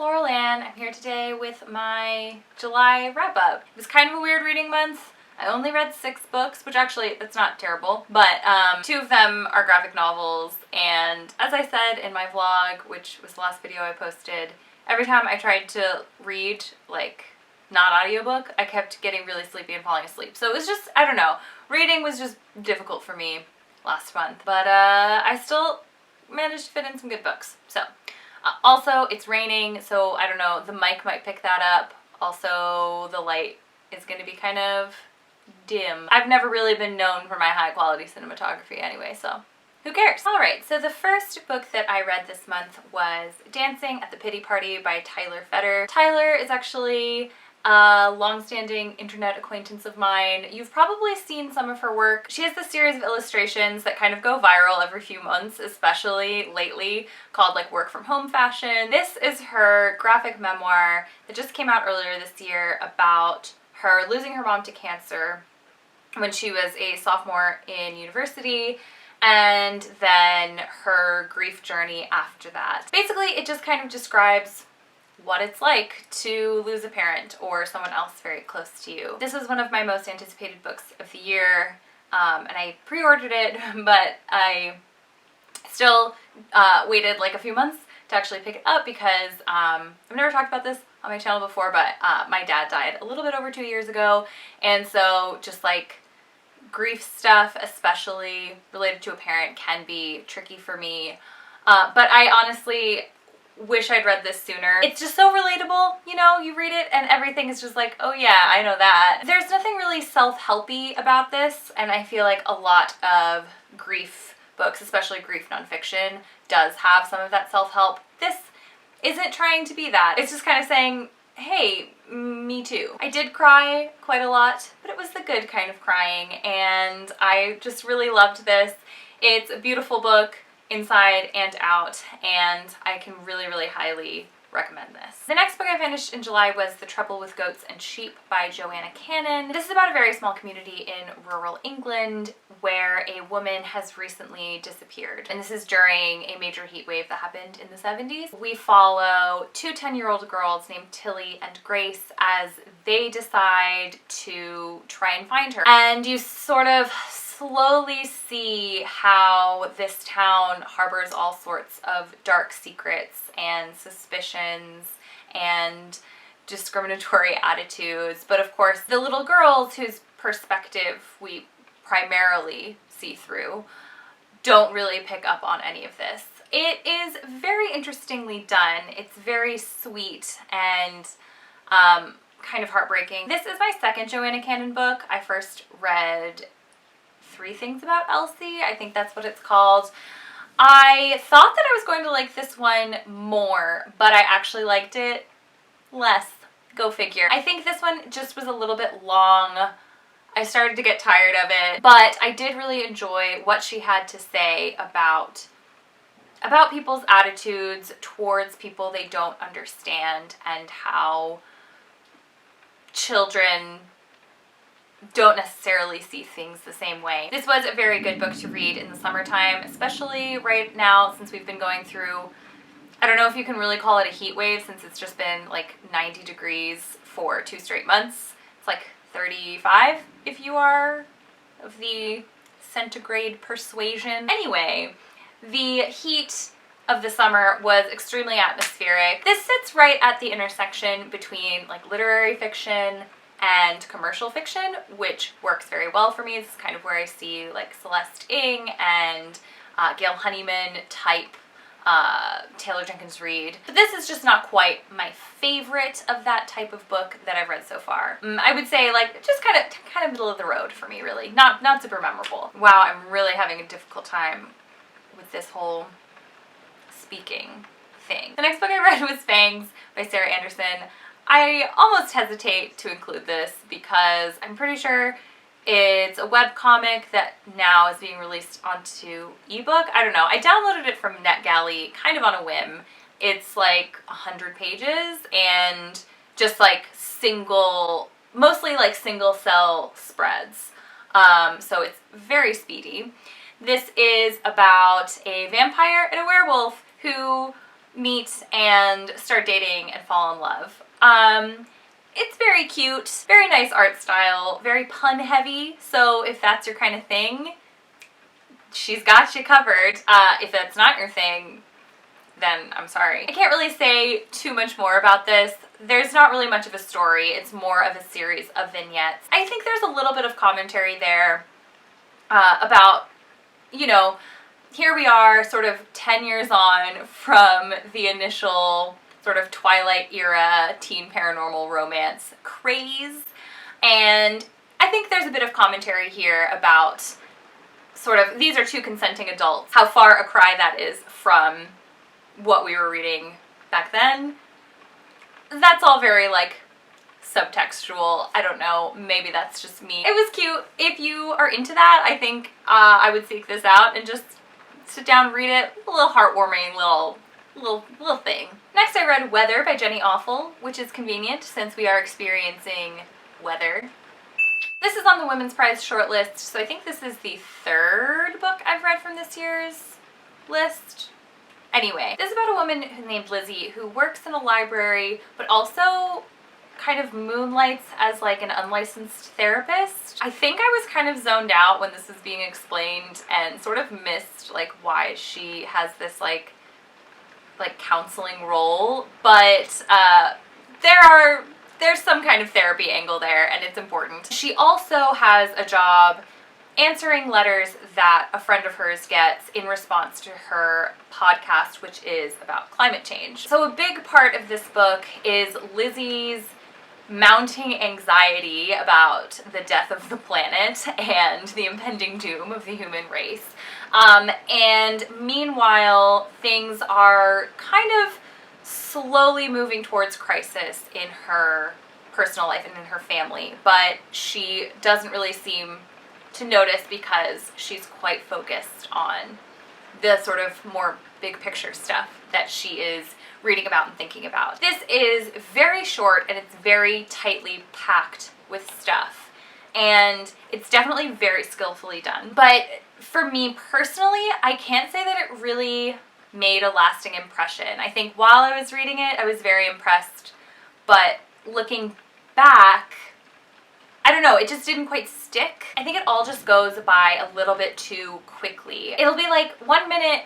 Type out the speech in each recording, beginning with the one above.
Laurel Ann. I'm here today with my July wrap-up. It was kind of a weird reading month. I only read 6 books, which actually, that's not terrible, but 2 of them are graphic novels, and as I said in my vlog, which was the last video I posted, every time I tried to read, like, not audiobook, I kept getting really sleepy and falling asleep. So it was just, I don't know, reading was just difficult for me last month, but I still managed to fit in some good books. So also it's raining, so I don't know, the mic might pick that up. Also the light is going to be kind of dim. I've never really been known for my high quality cinematography anyway, so who cares? Alright, so the first book that I read this month was Dancing at the Pity Party by Tyler Fetter. Tyler is actually a long-standing internet acquaintance of mine. You've probably seen some of her work. She has this series of illustrations that kind of go viral every few months, especially lately, called like Work from Home Fashion. This is her graphic memoir that just came out earlier this year about her losing her mom to cancer when she was a sophomore in university, and then her grief journey after that. Basically, it just kind of describes what it's like to lose a parent or someone else very close to you. This was one of my most anticipated books of the year, and I pre-ordered it, but I still waited like a few months to actually pick it up because I've never talked about this on my channel before, but my dad died a little bit over 2 years ago, and so just like grief stuff, especially related to a parent, can be tricky for me, but I honestly wish I'd read this sooner. It's just so relatable, you know, you read it and everything is just like, oh yeah, I know that. There's nothing really self-helpy about this, and I feel like a lot of grief books, especially grief nonfiction, does have some of that self-help. This isn't trying to be that. It's just kind of saying, hey, me too. I did cry quite a lot, but it was the good kind of crying, and I just really loved this. It's a beautiful book inside and out, and I can really, really highly recommend this. The next book I finished in July was The Trouble with Goats and Sheep by Joanna. This is about a very small community in rural England where a woman has recently disappeared, and this is during a major heat wave that happened in the 70s. We follow 2 10-year-old girls named Tilly and Grace as they decide to try and find her, and you sort of slowly see how this town harbors all sorts of dark secrets and suspicions and discriminatory attitudes. But of course, the little girls whose perspective we primarily see through don't really pick up on any of this. It is very interestingly done. It's very sweet and kind of heartbreaking. This is my second Joanna book. I first read 3 Things About Elsie, I think that's what it's called. I thought that I was going to like this one more, but I actually liked it less. Go figure. I think this one just was a little bit long. I started to get tired of it, but I did really enjoy what she had to say about people's attitudes towards people they don't understand and how children don't necessarily see things the same way. This was a very good book to read in the summertime, especially right now since we've been going through, I don't know if you can really call it a heat wave since it's just been like 90 degrees for 2 straight months. It's like 35 if you are of the centigrade persuasion. Anyway, the heat of the summer was extremely atmospheric. This sits right at the intersection between like literary fiction and commercial fiction, which works very well for me. This is kind of where I see like Celeste Ng and Gail Honeyman type Taylor Jenkins Reid. But this is just not quite my favorite of that type of book that I've read so far. I would say like just kind of middle of the road for me, really. Not super memorable. Wow, I'm really having a difficult time with this whole speaking thing. The next book I read was Fangs by Sarah Andersen. I almost hesitate to include this because I'm pretty sure it's a webcomic that now is being released onto ebook. I don't know. I downloaded it from NetGalley kind of on a whim. It's like 100 pages and just like mostly like single cell spreads. So it's very speedy. This is about a vampire and a werewolf who meet and start dating and fall in love. It's very cute, very nice art style, very pun heavy, so if that's your kind of thing, she's got you covered. If that's not your thing, then I'm sorry. I can't really say too much more about this. There's not really much of a story. It's more of a series of vignettes. I think there's a little bit of commentary there about, you know, here we are sort of 10 years on from the initial sort of Twilight era teen paranormal romance craze. And I think there's a bit of commentary here about sort of, these are two consenting adults, how far a cry that is from what we were reading back then. That's all very like subtextual. I don't know, maybe that's just me. It was cute. If you are into that, I think I would seek this out and just sit down and read it. A little heartwarming little thing. Next I read Weather by Jenny Offill, which is convenient since we are experiencing weather. This is on the Women's Prize shortlist, so I think this is the third book I've read from this year's list. Anyway, this is about a woman named Lindsay who works in a library, but also kind of moonlights as like an unlicensed therapist. I think I was kind of zoned out when this was being explained and sort of missed like why she has this like counseling role, but there's some kind of therapy angle there and it's important. She also has a job answering letters that a friend of hers gets in response to her podcast, which is about climate change. So a big part of this book is Lizzie's mounting anxiety about the death of the planet and the impending doom of the human race. And meanwhile, things are kind of slowly moving towards crisis in her personal life and in her family, but she doesn't really seem to notice because she's quite focused on the sort of more big picture stuff that she is reading about and thinking about. This is very short and it's very tightly packed with stuff, and it's definitely very skillfully done. But for me personally, I can't say that it really made a lasting impression. I think while I was reading it, I was very impressed, but looking back, I don't know, it just didn't quite stick. I think it all just goes by a little bit too quickly. It'll be like 1 minute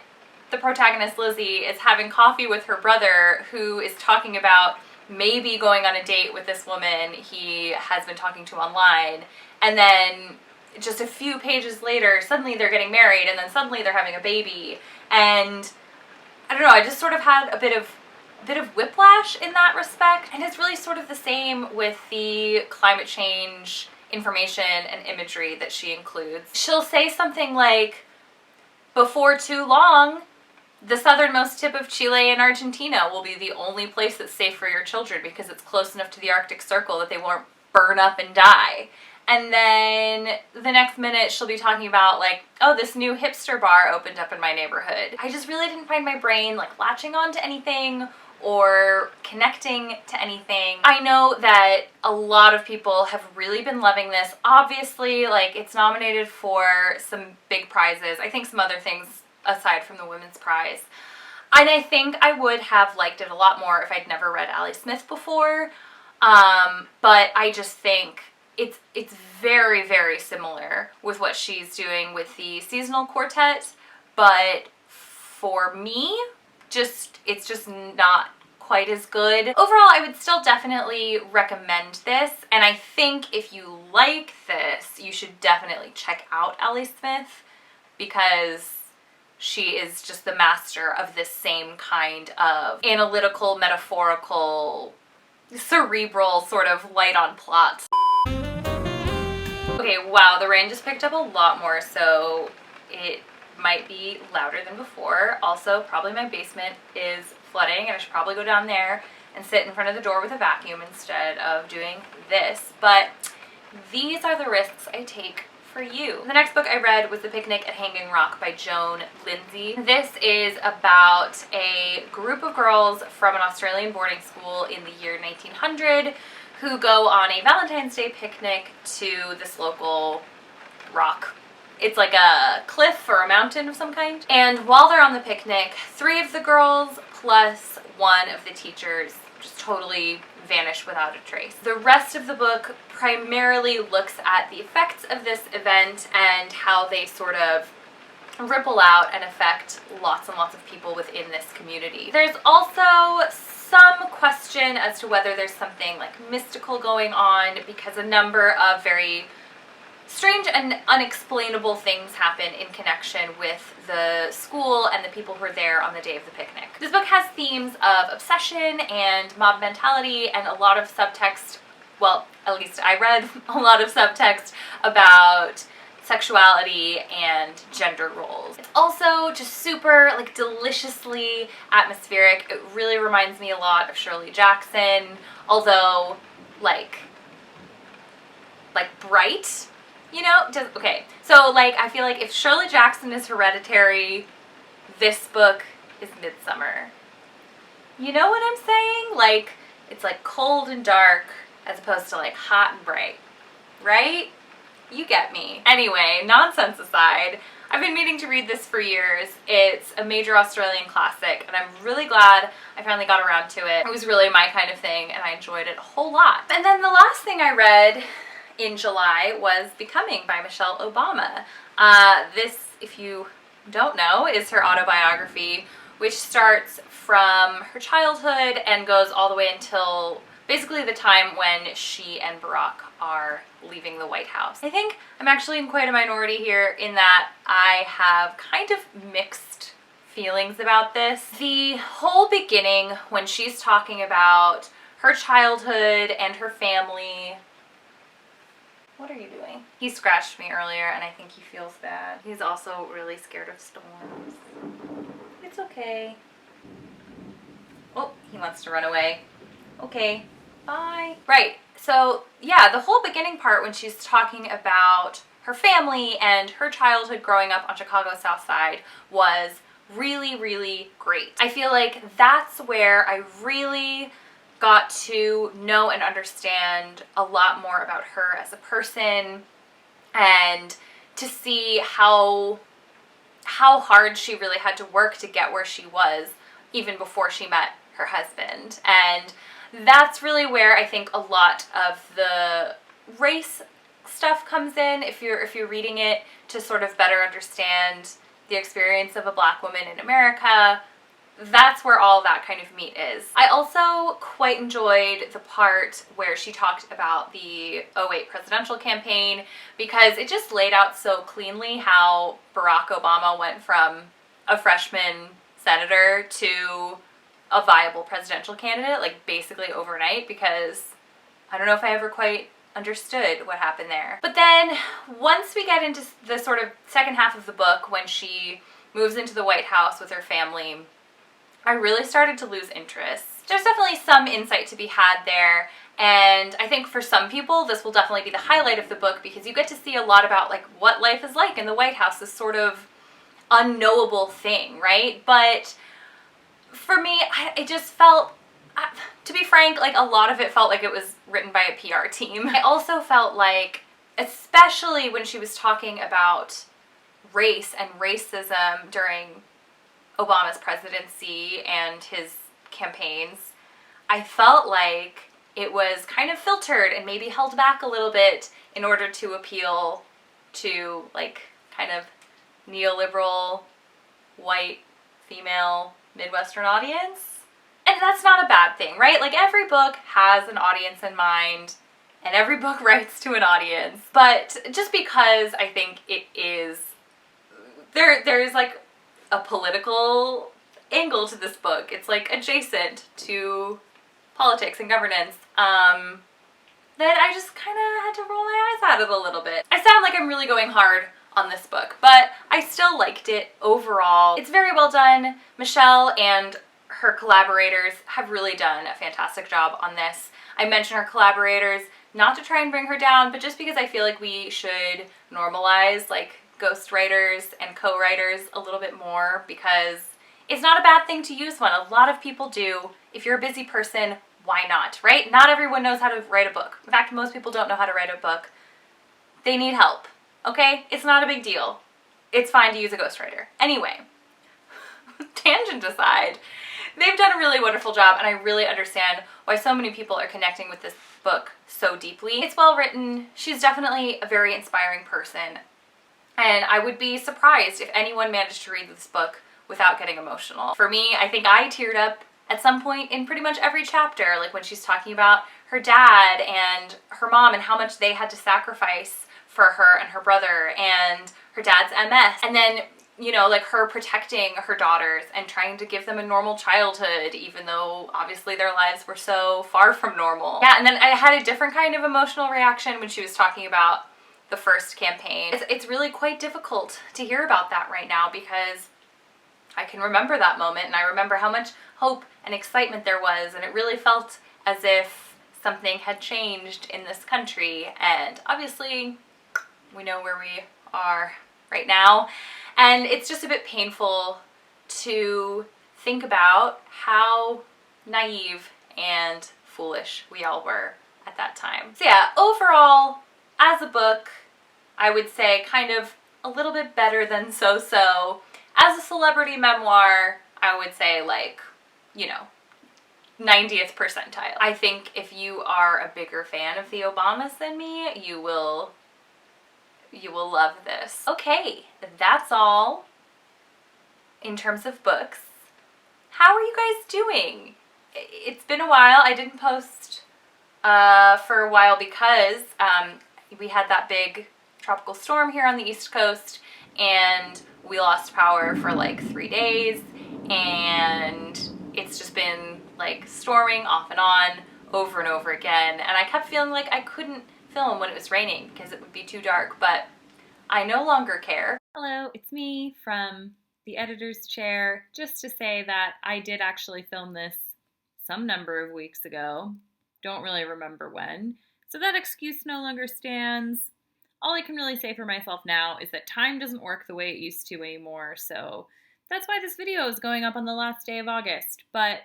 the protagonist Lizzie is having coffee with her brother who is talking about maybe going on a date with this woman he has been talking to online, and then just a few pages later suddenly they're getting married, and then suddenly they're having a baby. And I don't know, I just sort of had a bit of whiplash in that respect. And it's really sort of the same with the climate change information and imagery that she includes. She'll say something like, before too long, the southernmost tip of Chile and Argentina will be the only place that's safe for your children because it's close enough to the Arctic Circle that they won't burn up and die. And then the next minute she'll be talking about like, oh, this new hipster bar opened up in my neighborhood. I just really didn't find my brain like latching on to anything or connecting to anything. I know that a lot of people have really been loving this. Obviously, like, it's nominated for some big prizes. I think some other things aside from the Women's Prize. And I think I would have liked it a lot more if I'd never read Ali Smith before. But I just think it's very, very similar with what she's doing with the seasonal quartet. But for me, it's just not quite as good. Overall, I would still definitely recommend this, and I think if you like this, you should definitely check out Ali Smith because she is just the master of this same kind of analytical, metaphorical, cerebral sort of light on plot. Okay, wow, the rain just picked up a lot more, so it might be louder than before. Also, probably my basement is flooding and I should probably go down there and sit in front of the door with a vacuum instead of doing this. But these are the risks I take for you. The next book I read was The Picnic at Hanging Rock by Joan, Lindsay. This is about a group of girls from an Australian boarding school in the year 1900 who go on a Valentine's Day picnic to this local rock. It's like a cliff or a mountain of some kind. And while they're on the picnic, 3 of the girls plus one of the teachers just totally vanish without a trace. The rest of the book primarily looks at the effects of this event and how they sort of ripple out and affect lots and lots of people within this community. There's also some question as to whether there's something like mystical going on, because a number of very strange and unexplainable things happen in connection with the school and the people who were there on the day of the picnic. This book has themes of obsession and mob mentality and a lot of subtext, well, at least I read a lot of subtext about sexuality and gender roles. It's also just super like deliciously atmospheric. It really reminds me a lot of Shirley Jackson, although like bright, you know? Okay, so like I feel like if Shirley Jackson is Hereditary, this book is Midsummer. You know what I'm saying? Like it's like cold and dark as opposed to like hot and bright, right? You get me. Anyway, nonsense aside, I've been meaning to read this for years. It's a major Australian classic, and I'm really glad I finally got around to it. It was really my kind of thing, and I enjoyed it a whole lot. And then the last thing I read in July was Becoming by Michelle Obama. This, if you don't know, is her autobiography, which starts from her childhood and goes all the way until basically the time when she and Barack are leaving the White House. I think I'm actually in quite a minority here in that I have kind of mixed feelings about this. The whole beginning, when she's talking about her childhood and her family. What are you doing? He scratched me earlier and I think he feels bad. He's also really scared of storms. It's okay. Oh, he wants to run away. Okay. Bye. Right, so yeah, the whole beginning part when she's talking about her family and her childhood growing up on Chicago's South Side was really, really great. I feel like that's where I really got to know and understand a lot more about her as a person and to see how hard she really had to work to get where she was even before she met her husband. And that's really where I think a lot of the race stuff comes in, if you're reading it to sort of better understand the experience of a Black woman in America. That's where all that kind of meat is. I also quite enjoyed the part where she talked about the 2008 presidential campaign, because it just laid out so cleanly how Barack Obama went from a freshman senator to a viable presidential candidate, like basically overnight, because I don't know if I ever quite understood what happened there. But then once we get into the sort of second half of the book, when she moves into the White House with her family, I really started to lose interest. There's definitely some insight to be had there, and I think for some people this will definitely be the highlight of the book, because you get to see a lot about like what life is like in the White House, this sort of unknowable thing, right? But for me, it just felt, to be frank, like a lot of it felt like it was written by a PR team. I also felt like, especially when she was talking about race and racism during Obama's presidency and his campaigns, I felt like it was kind of filtered and maybe held back a little bit in order to appeal to like kind of neoliberal white female Midwestern audience. And that's not a bad thing, right? Like every book has an audience in mind and every book writes to an audience. But just because I think it is, there's like a political angle to this book. It's like adjacent to politics and governance. That I just kind of had to roll my eyes at it a little bit. I sound like I'm really going hard on this book, but I still liked it overall. It's very well done. Michelle and her collaborators have really done a fantastic job on this. I mention her collaborators not to try and bring her down, but just because I feel like we should normalize like ghostwriters and co-writers a little bit more, because it's not a bad thing to use one. A lot of people do. If you're a busy person, why not, right? Not everyone knows how to write a book. In fact, most people don't know how to write a book. They need help, okay? It's not a big deal. It's fine to use a ghostwriter. Anyway, tangent aside, They've done a really wonderful job, and I really understand why so many people are connecting with this book so deeply. It's well written. She's definitely a very inspiring person, and I would be surprised if anyone managed to read this book without getting emotional. For me, I think I teared up at some point in pretty much every chapter, like when she's talking about her dad and her mom and how much they had to sacrifice for her and her brother, and her dad's MS. And then, you know, like her protecting her daughters and trying to give them a normal childhood, even though obviously their lives were so far from normal. Yeah, and then I had a different kind of emotional reaction when she was talking about the first campaign. It's really quite difficult to hear about that right now, because I can remember that moment, and I remember how much hope and excitement there was, and it really felt as if something had changed in this country. And obviously we know where we are right now, and it's just a bit painful to think about how naive and foolish we all were at that time. So yeah, overall, as a book, I would say kind of a little bit better than so-so. As a celebrity memoir, I would say, like, you know, 90th percentile. I think if you are a bigger fan of the Obamas than me, you will love this. Okay, that's all in terms of books. How are you guys doing? It's been a while. I didn't post for a while because we had that big tropical storm here on the East Coast, and we lost power for like 3 days, and it's just been like storming off and on over and over again, and I kept feeling like I couldn't film when it was raining because it would be too dark, but I no longer care. Hello, it's me from the editor's chair. Just to say that I did actually film this some number of weeks ago. Don't really remember when. So that excuse no longer stands. All I can really say for myself now is that time doesn't work the way it used to anymore, so that's why this video is going up on the last day of August. But,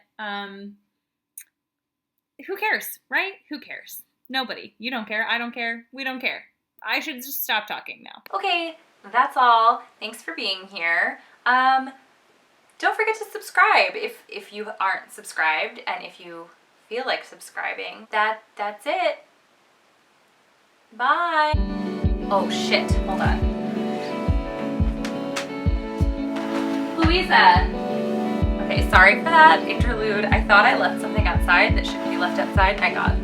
who cares, right? Who cares? Nobody. You don't care. I don't care. We don't care. I should just stop talking now. Okay, that's all. Thanks for being here. Don't forget to subscribe if you aren't subscribed, and if you feel like subscribing. That's it. Bye. Oh shit, hold on. Louisa! Okay, sorry for that interlude. I thought I left something outside that shouldn't be left outside. My God.